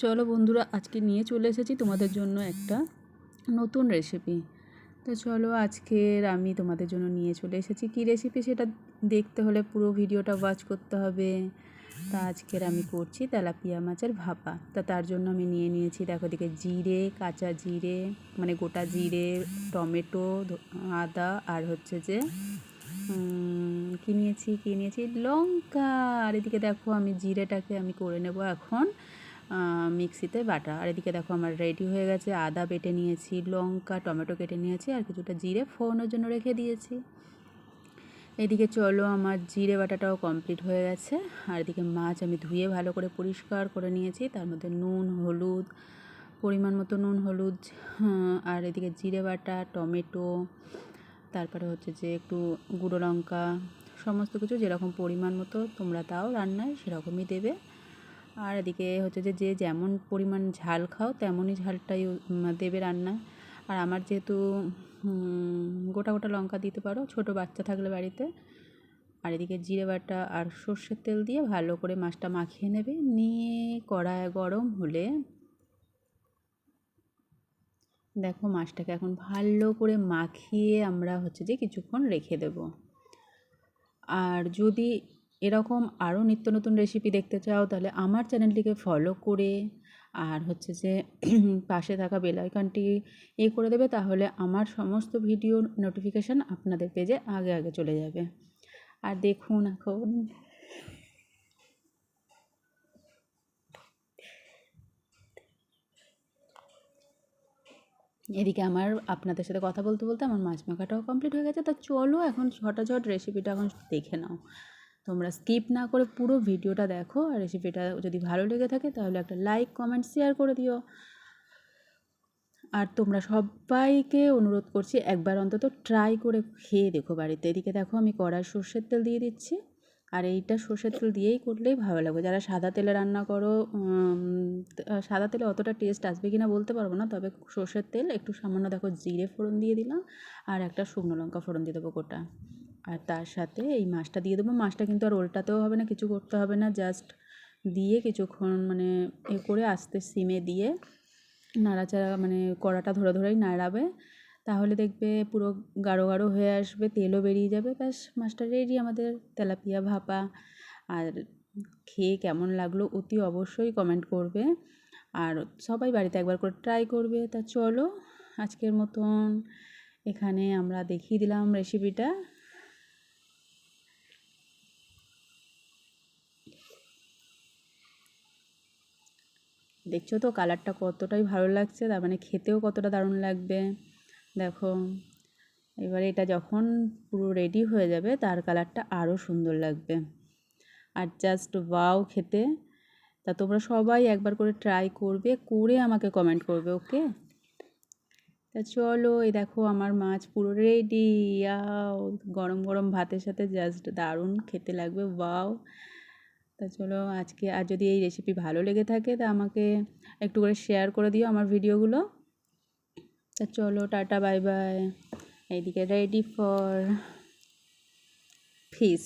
চলো বন্ধুরা, আজকে নিয়ে চলে এসেছি তোমাদের জন্য একটা নতুন রেসিপি। তো চলো, আজকের আমি তোমাদের জন্য নিয়ে চলে এসেছি কী রেসিপি সেটা দেখতে হলে পুরো ভিডিওটা ওয়াচ করতে হবে। তা আজকের আমি করছি তেলাপিয়া মাছের ভাপা। তা তার জন্য আমি নিয়ে নিয়েছি, দেখো দিকে জিরে, কাঁচা জিরে মানে গোটা জিরে, টমেটো, আদা, আর হচ্ছে যে কী নিয়েছি লঙ্কা। আর এদিকে দেখো আমি জিরেটাকে আমি করে নেব এখন মিক্সিতে বাটা। আর এদিকে দেখো আমার রেডি হয়ে গেছে, আদা বেটে নিয়েছি, লঙ্কা, টমেটো কেটে নিয়েছি, আর কিছুটা জিরে ফোড়নের জন্য রেখে দিয়েছি। এদিকে চলো, আমার জিরে বাটাটাও কমপ্লিট হয়ে গেছে। আর এদিকে মাছ আমি ধুয়ে ভালো করে পরিষ্কার করে নিয়েছি, তার মধ্যে নুন, হলুদ, পরিমাণ মতো নুন, হলুদ, আর এদিকে জিরে বাটা, টমেটো, তারপরে হচ্ছে যে একটু গুঁড়ো লঙ্কা, সমস্ত কিছু যেরকম পরিমাণ মতো তোমরা দাও রান্নায় সেরকমই দেবে। আর এদিকে হচ্ছে যে যে যেমন পরিমাণ ঝাল খাও তেমনই ঝালটাই দেবে রান্নায়। আর আমার যেহেতু গোটা গোটা লঙ্কা দিতে পারো ছোটো বাচ্চা থাকলে বাড়িতে। আর এদিকে জিরে বাটা আর সর্ষের তেল দিয়ে ভালো করে মাছটা মাখিয়ে নেবে। নিয়ে কড়ায় গরম হলে দেখো মাছটাকে এখন ভালো করে মাখিয়ে আমরা হচ্ছে যে কিছুক্ষণ রেখে দেব। আর যদি এরকম আরও নিত্য নতুন রেসিপি দেখতে চাও তাহলে আমার চ্যানেলটিকে ফলো করে আর হচ্ছে যে পাশে থাকা বেল আইকনটি করে দেবে, তাহলে আমার সমস্ত ভিডিও নোটিফিকেশান আপনাদের পেজে আগে আগে চলে যাবে। আর দেখুন এখন এদিকে আমার আপনাদের সাথে কথা বলতে বলতে আমার মাছ মাখাটাও কমপ্লিট হয়ে গেছে। তা চলো এখন ঝটাঝট রেসিপিটা এখন দেখে নাও। তোমরা স্কিপ না করে পুরো ভিডিওটা দেখো। আর রেসিপিটা যদি ভালো লেগে থাকে তাহলে একটা লাইক, কমেন্ট, শেয়ার করে দিও। আর তোমরা সবাইকে অনুরোধ করছি একবার অন্তত ট্রাই করে খেয়ে দেখো বাড়িতে। এদিকে দেখো আমি কড়াই সর্ষের তেল দিয়ে দিচ্ছি। আর এইটা সর্ষের তেল দিয়েই করলেই ভালো লাগবে। যারা সাদা তেলে রান্না করো, সাদা তেলে অতটা টেস্ট আসবে কি না বলতে পারবো না, তবে সর্ষের তেল একটু সামান্য দেখো জিরে ফোড়ন দিয়ে দিলাম, আর একটা শুকনো লঙ্কা ফোড়ন দিয়ে দেবো গোটা। আর তার সাথে এই মাছটা দিয়ে দেবো। মাছটা কিন্তু আর ওল্টাতেও হবে না, কিছু করতে হবে না, জাস্ট দিয়ে কিছুক্ষণ মানে করে আস্তে সিমে দিয়ে নাড়াচাড়া মানে কড়াটা ধরে ধরেই নাড়াবে, তাহলে দেখবে পুরো গাঢ় গাঢ় হয়ে আসবে, তেলও বেরিয়ে যাবে। ব্যাস মাছটা রেডি আমাদের তেলাপিয়া ভাপা। আর খেয়ে কেমন লাগলো অতি অবশ্যই কমেন্ট করবে। আর সবাই বাড়িতে একবার করে ট্রাই করবে। তা চলো, আজকের মতন এখানে আমরা দেখিয়ে দিলাম রেসিপিটা। দেখছো তো কালারটা কতটাই ভালো লাগছে, তার মানে খেতেও কতটা দারুণ লাগবে। দেখো এবারে এটা যখন পুরো রেডি হয়ে যাবে তার কালারটা আরও সুন্দর লাগবে। আর জাস্ট ওয়াও খেতে। তা তোমরা সবাই একবার করে ট্রাই করবে, করে আমাকে কমেন্ট করবে, ওকে? তা চলো, এই দেখো আমার মাছ পুরো রেডি। গরম গরম ভাতের সাথে জাস্ট দারুণ খেতে লাগবে, ওয়াও। তা চলো আজকে, আর যদি এই রেসিপি ভালো লেগে থাকে তা আমাকে একটু করে শেয়ার করে দিও আমার ভিডিওগুলো। তা চলো, টাটা, বাই বাই। এইদিকে রেডি ফর ফিশ।